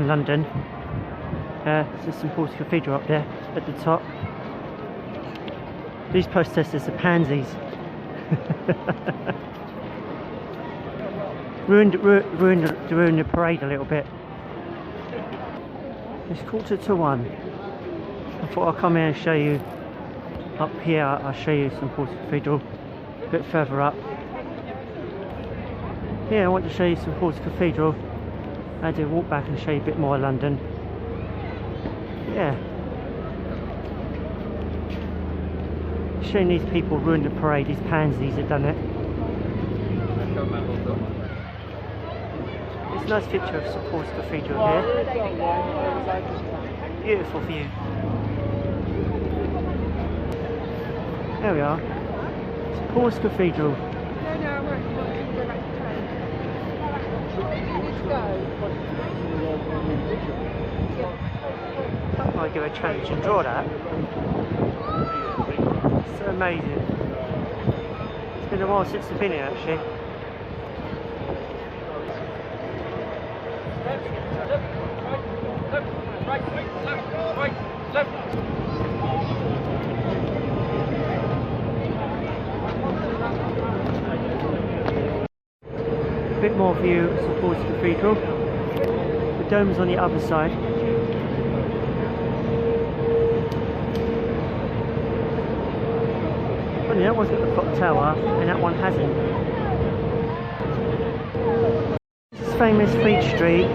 around London. There's St Paul's Cathedral up there at the top. These protesters are pansies. ruined the parade a little bit. It's 1:45. I thought I'd come here and show you. Up here I'll show you St Paul's Cathedral, a bit further up. Yeah, I want to show you St Paul's Cathedral. I do walk back and show you a bit more of London. Yeah. Showing these people ruined the parade, these pansies have done it. It's a nice picture of St Paul's Cathedral here. Beautiful view. There we are. St Paul's Cathedral. I might give a challenge and draw that. So amazing. It's been a while since I've been here actually. A bit more view of St Paul's Cathedral. The dome's on the other side. Funny, that one's got the clock tower and that one hasn't. This is famous Fleet Street.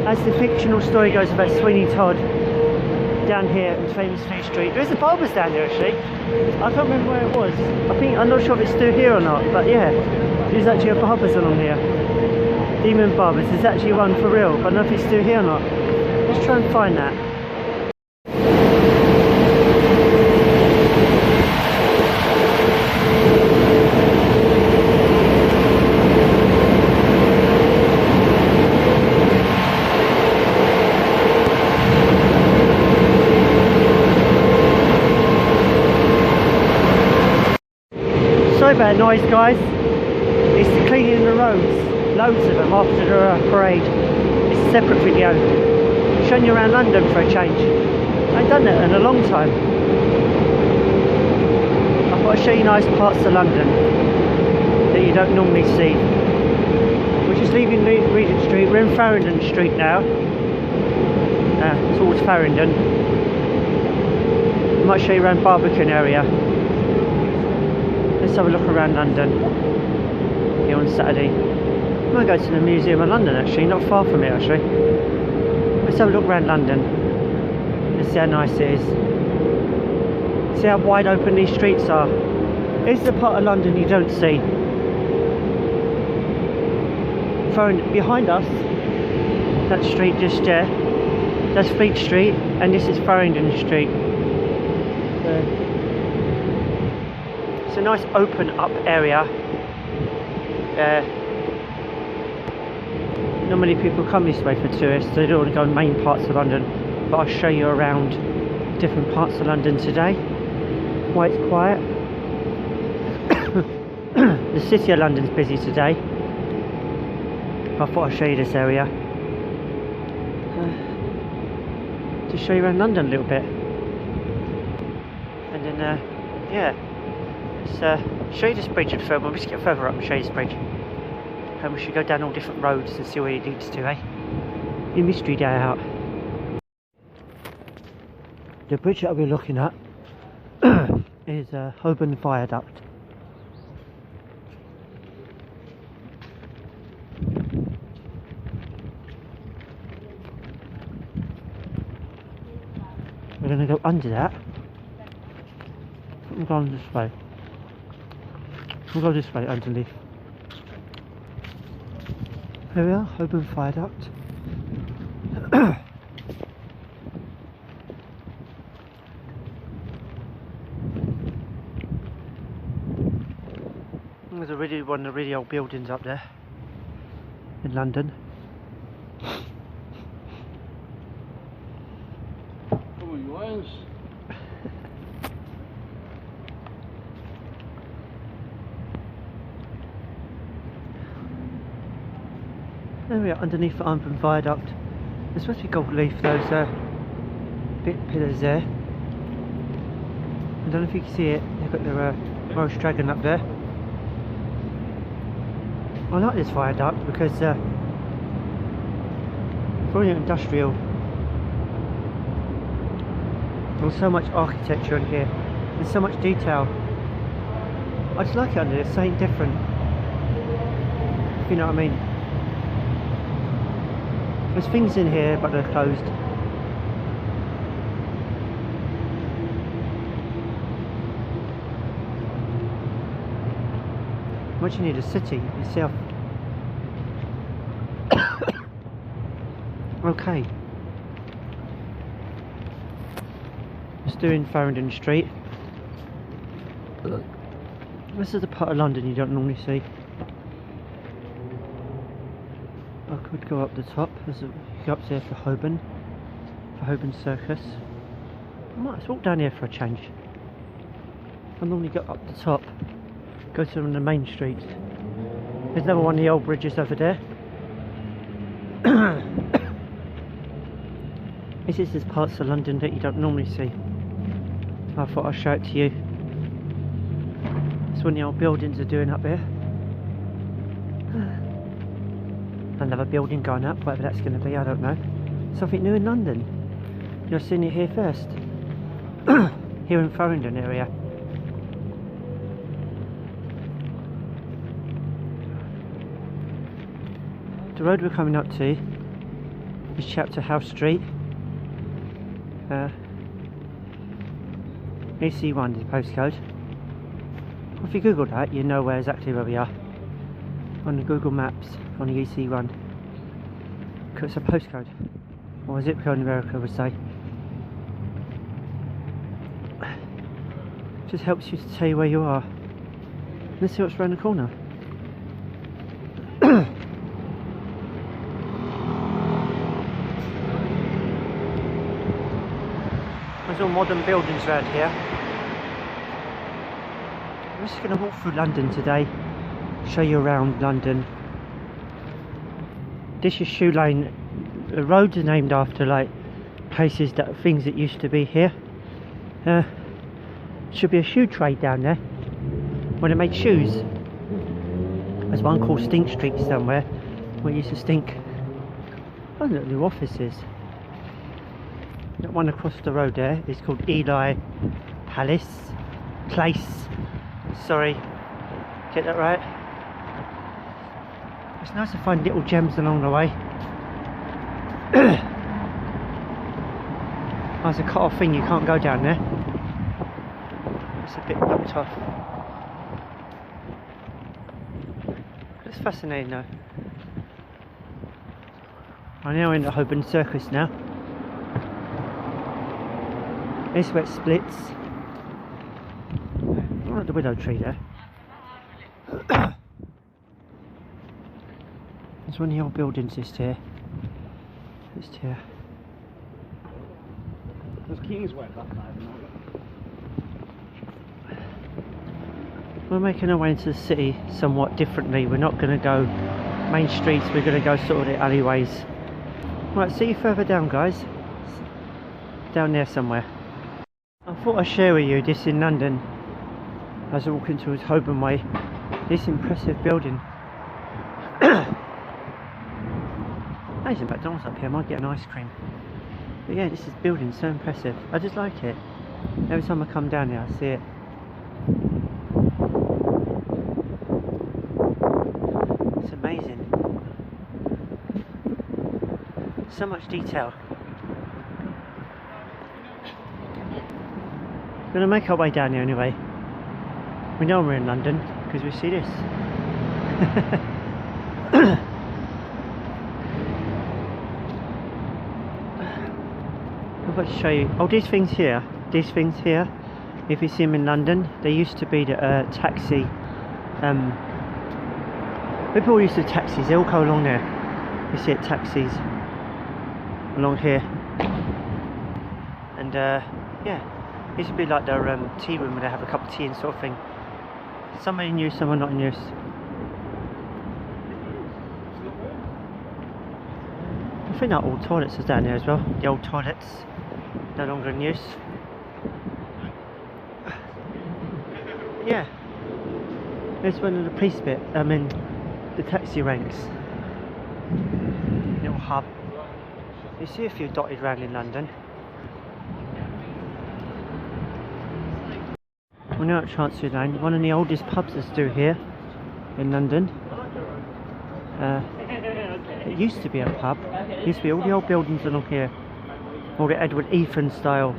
As the fictional story goes about Sweeney Todd down here in famous Fleet Street. There is a barber's down there actually. I can't remember where it was. I'm not sure if it's still here or not, but yeah, there's actually a barber's along here. Demon Barbers, there's actually one for real, but I don't know if it's still here or not. Let's try and find that. Sorry about noise guys, it's the cleaning the roads, loads of them after the parade. It's a separate video, showing you around London for a change. I ain't done that in a long time. I thought I'd show you nice parts of London that you don't normally see. We're just leaving Regent Street, we're in Farringdon Street now, towards Farringdon. I might show you around Barbican area. Let's have a look around London here on Saturday. I might go to the Museum of London actually, not far from here actually. Let's have a look around London. Let's see how nice it is. See how wide open these streets are. This is the part of London you don't see. Behind us, that street just there, that's Fleet Street and this is Farringdon Street. It's a nice open up area. Normally people come this way for tourists, they don't want to go in main parts of London, but I'll show you around different parts of London today. Why it's quiet. The city of London's busy today. I thought I'd show you this area. To show you around London a little bit. And then, yeah. Let's show you this bridge and further. We'll just get further up and show you this bridge. And we should go down all different roads and see where it leads to, eh? A mystery day out. The bridge that we're looking at is Holborn Viaduct. We're going to go under that. I'm going this way. We'll go this way underneath. Here we are, Holborn Viaduct. There's one of the really old buildings up there in London. There we are, underneath the Iron Viaduct. There's supposed to be gold leaf, those bit pillars there. I don't know if you can see it, they've got their Welsh dragon up there. I like this viaduct because very industrial. There's so much architecture in here, there's so much detail. I just like it under there, something different, if you know what I mean. There's things in here but they're closed. Much you need a city itself. Okay. Just doing Farringdon Street. This is the part of London you don't normally see. I could go up the top. There's a, go up there for Holborn Circus. I might just walk down here for a change. I normally go up the top, go to the main streets. There's another one of the old bridges over there. This is parts of London that you don't normally see. I thought I'd show it to you. It's one of the old buildings are doing up here. Another building going up, whatever that's going to be, I don't know. Something new in London. You're seeing it here first. Here in Farringdon area. The road we're coming up to is Chapter House Street. EC1 is the postcode. If you Google that, you know exactly where we are. On the Google Maps, on the EC1. Because it's a postcode. Or a zip code in America would say. Just helps you to tell you where you are. Let's see what's around the corner. There's all modern buildings around here. I'm just going to walk through London today, show you around London. This is Shoe Lane. The roads are named after like places that things that used to be here. Should be a shoe trade down there when they made shoes. There's one called Stink Street somewhere where it used to stink. Oh, look, new offices. That one across the road there is called Ely Place. Sorry, get that right. It's nice to find little gems along the way. There's a cut off thing, you can't go down there. It's a bit blocked off. It's fascinating though. I'm now in the Holborn Circus now. This is where it splits. I like the willow tree there. There's one of the old buildings just here. Just here. There's Kingsway that side. We're making our way into the city somewhat differently. We're not going to go main streets, we're going to go sort of the alleyways. Right, see you further down guys. Down there somewhere. I thought I'd share with you this in London as I walk into his Holborn Way. This impressive building. There's a McDonald's up here, I might get an ice cream. But yeah, this is building so impressive. I just like it. Every time I come down here I see it. It's amazing. So much detail. We're going to make our way down here anyway. We know we're in London because we see this. I'm about to show you. Oh, these things here, if you see them in London, they used to be the taxi. People used to taxis, they all go along there. You see it, taxis along here. And yeah. It used to be like their tea room where they have a cup of tea and sort of thing. Some are in use, some are not in use. I think that old toilets is down there as well. The old toilets, no longer in use. Yeah, there's one of the police bit. I mean, the taxi ranks. Little hub. You see a few dotted around in London. We're now at Chancery Lane, one of the oldest pubs that's still here in London. It used to be a pub. It used to be all the old buildings along here, all the Edward Ethan style.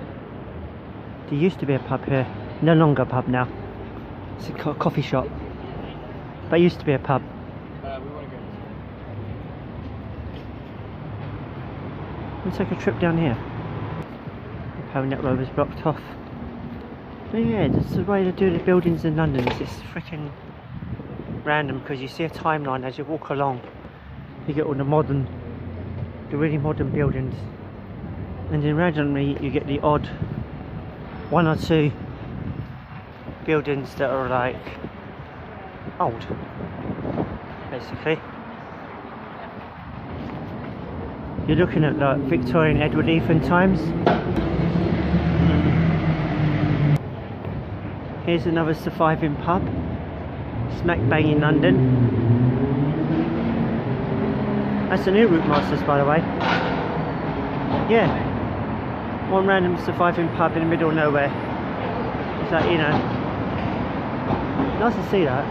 There used to be a pub here, no longer a pub now. It's a coffee shop, but it used to be a pub. Let's take a trip down here. Apparently that road was blocked off. But yeah, that's the way to do the buildings in London. It's just freaking random, because you see a timeline as you walk along. You get all the really modern buildings, and then randomly you get the odd one or two buildings that are like old, basically. You're looking at like Victorian Edward Ethan times. Here's another surviving pub, smack bang in London. That's the new Route Masters, by the way. Yeah, one random surviving pub in the middle of nowhere. It's like, you know, nice to see that,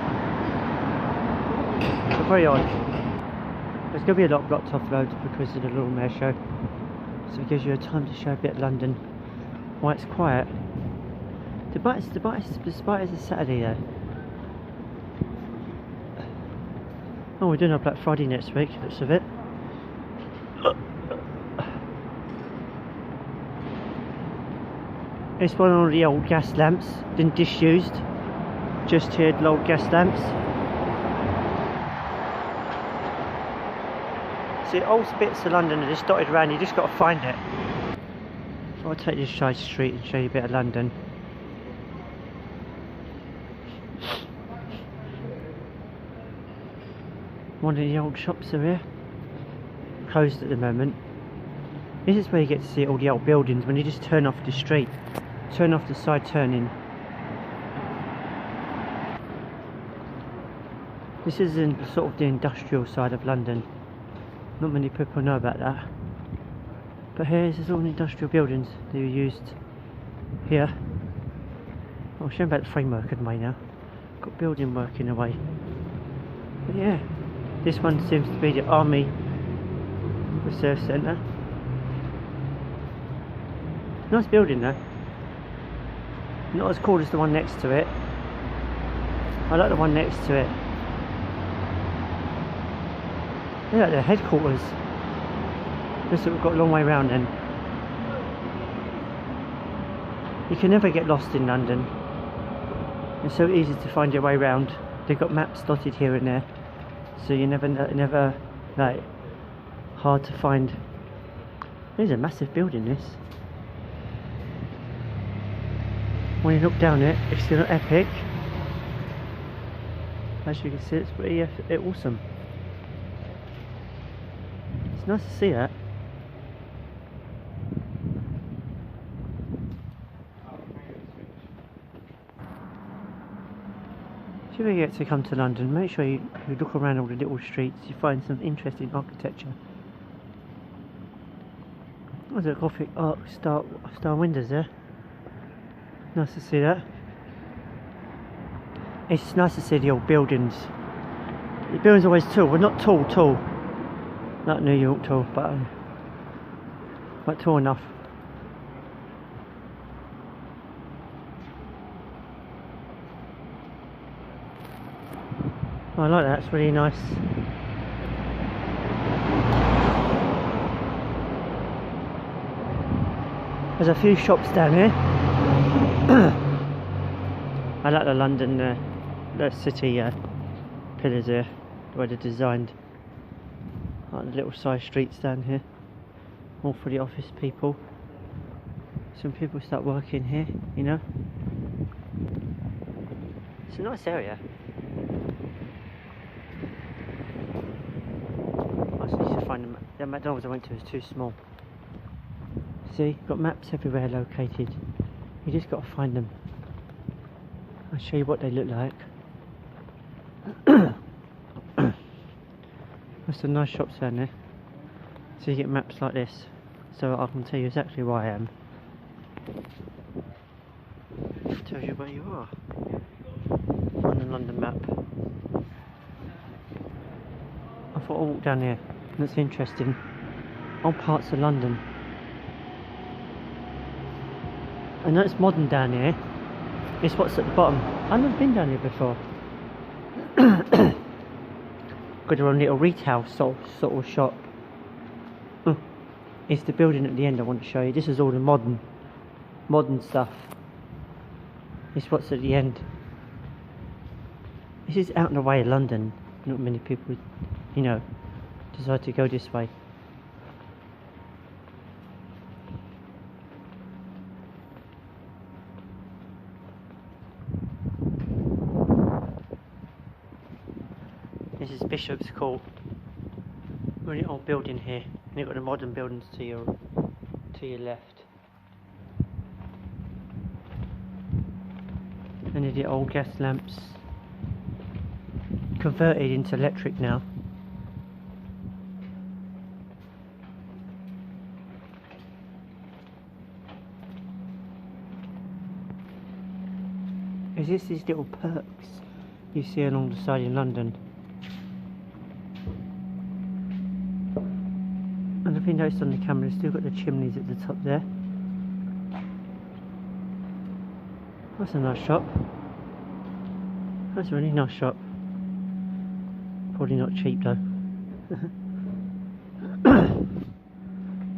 but very odd. There's going to be a lot of blocked off roads because of the Little Mare show, so it gives you a time to show a bit of London while it's quiet. Despite it's a Saturday though. Oh, we're doing our Black Friday next week, looks of it. It's one of the old gas lamps, been disused. Just here, the old gas lamps. See, old bits of London are just dotted around, you just got to find it. So I'll take this side street and show you a bit of London. One of the old shops are here, closed at the moment. This is where you get to see all the old buildings when you just turn off the street, turn off the side turning. This is in sort of the industrial side of London. Not many people know about that. But here's all the industrial buildings that are used here. I'll show you about the framework in the way now. Got building work in the way. But yeah. This one seems to be the Army Reserve Centre. Nice building though. Not as cool as the one next to it. I like the one next to it. Look at their headquarters. Looks like we've got a long way round then. You can never get lost in London. It's so easy to find your way round. They've got maps dotted here and there. So you never like hard to find. There's a massive building, this. When you look down it, it's still epic. As you can see, it's pretty awesome. It's nice to see that. If you ever get to come to London, make sure you look around all the little streets, you find some interesting architecture. There's a Gothic arc star windows there. Nice to see that. It's nice to see the old buildings. The buildings are always tall, well not tall. Not New York tall, but tall enough. I like that, it's really nice. There's a few shops down here. I like the London, the city pillars here, the way they're designed. I like the little side streets down here, all for the office people. Some people start working here, you know. It's a nice area. I just need to find find them. The McDonald's I went to was too small. See, got maps everywhere located. You just got to find them. I'll show you what they look like. There's some nice shops down there. So you get maps like this, so I can tell you exactly where I am. It tells you where you are on the London map. I thought I'll walk down here. That's interesting. All parts of London. I know it's modern down here. It's what's at the bottom. I've never been down here before. Got a little retail sort of shop. It's the building at the end I want to show you. This is all the modern stuff. It's what's at the end. This is out in the way of London. Not many people, you know, decide to go this way. This is Bishop's Court. Really old building here, and you've got the modern buildings to your left. And the old gas lamps, converted into electric now. Is this these little perks you see along the side in London? And if you noticed on the camera, it's still got the chimneys at the top there. That's a nice shop. That's a really nice shop. Probably not cheap though.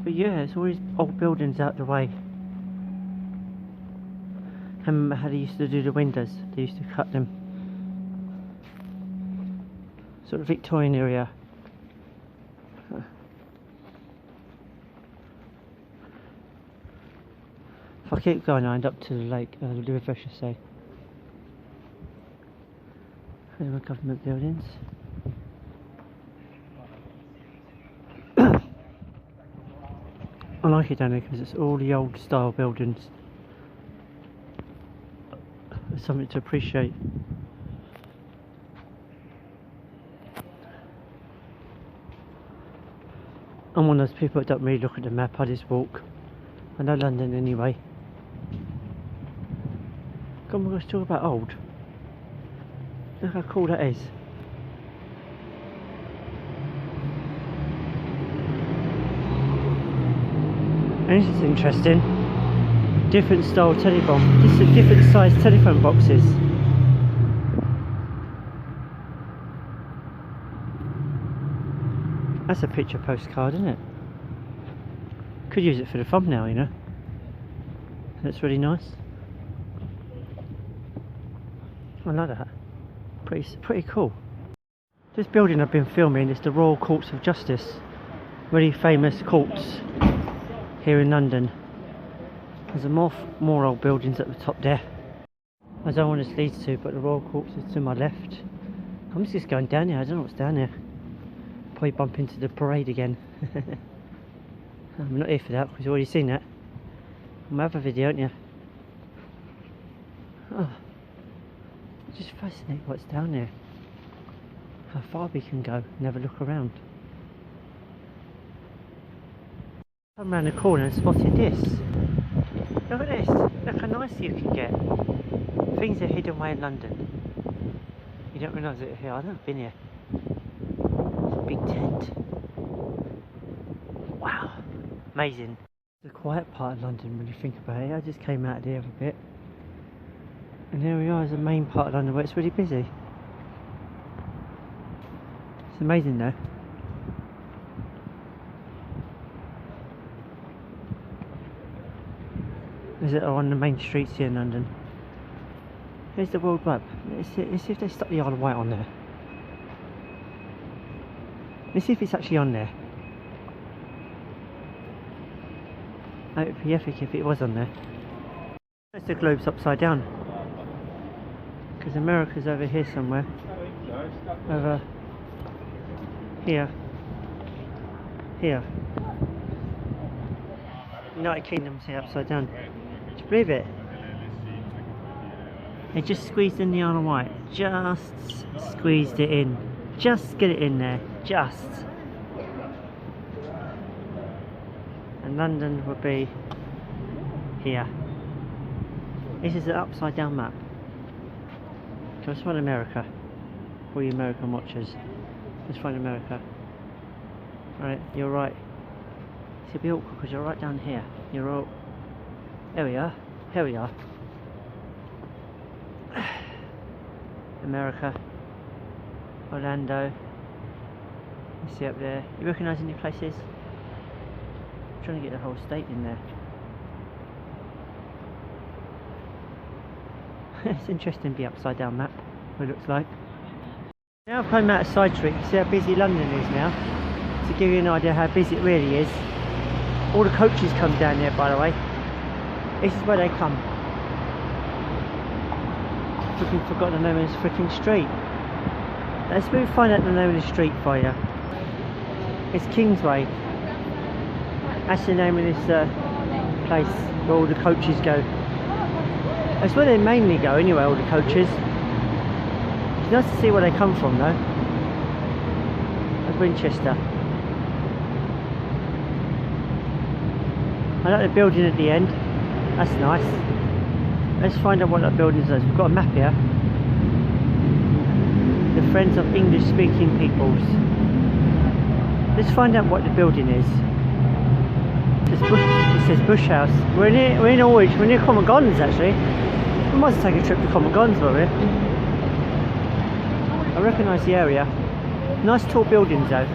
But yeah, it's all these old buildings out the way. I remember how they used to do the windows. They used to cut them. Sort of Victorian area. If I keep going, I end up to the lake, the river, I should say. There are government buildings. I like it down there because it's all the old style buildings. There's something to appreciate. I'm one of those people that don't really look at the map, I just walk. I know London anyway. God, we're going to talk about old. Look how cool that is. And this is interesting. Different style telephone. This is different size telephone boxes. That's a picture postcard, isn't it? Could use it for the thumbnail, you know. That's really nice. I like that. Pretty cool. This building I've been filming is the Royal Courts of Justice. Really famous courts here in London. There's more old buildings at the top there. I don't know where this leads to, but the Royal Courts is to my left. I'm just going down here. I don't know what's down there. Probably bump into the parade again. I'm not here for that because you've already seen that. I'm have a video, haven't you? Oh, just fascinating what's down there. How far we can go and have a look around. Come around the corner and spotted this. Look at this. Look how nice you can get. Things are hidden away in London. You don't realise it here. I've never been here. It's a big tent. Wow. Amazing. The quiet part of London when you think about it. I just came out of there a bit. And here we are is the main part of London where it's really busy. It's amazing though. Is it on the main streets here in London? Here's the World Map. Let's see if they stuck the Isle of Wight on there. Let's see if it's actually on there. I would be epic if it was on there. That's the globe's upside down. Because America's over here somewhere. Over here. here. United Kingdom's here upside down. Do you believe it? They just squeezed in the Isle of Wight. Just squeezed it in. Just get it in there. Just. And London would be here. This is an upside down map. Let's find America. For you American watchers. Let's find America. Right, you're right. It's gonna be awkward because you're right down here. You're all. There we are. Here we are. America. Orlando. You see up there. You recognise any places? I'm trying to get the whole state in there. It's interesting to be upside down map, what it looks like. Now I've come out of side street, you see how busy London is now. To give you an idea how busy it really is. All the coaches come down there, by the way. This is where they come. Freaking forgot the name of this freaking street. Let's find out the name of the street for you. It's Kingsway. That's the name of this place where all the coaches go. That's where they mainly go anyway, all the coaches. It's nice to see where they come from though. That's Winchester. I like the building at the end. That's nice. Let's find out what that building is. We've got a map here. The Friends of English Speaking Peoples. Let's find out what the building is. It says Bush House. We're in Norwich. We're near Covent Gardens actually. We might take a trip to Covent Gardens while we're here. I recognise the area. Nice tall buildings though.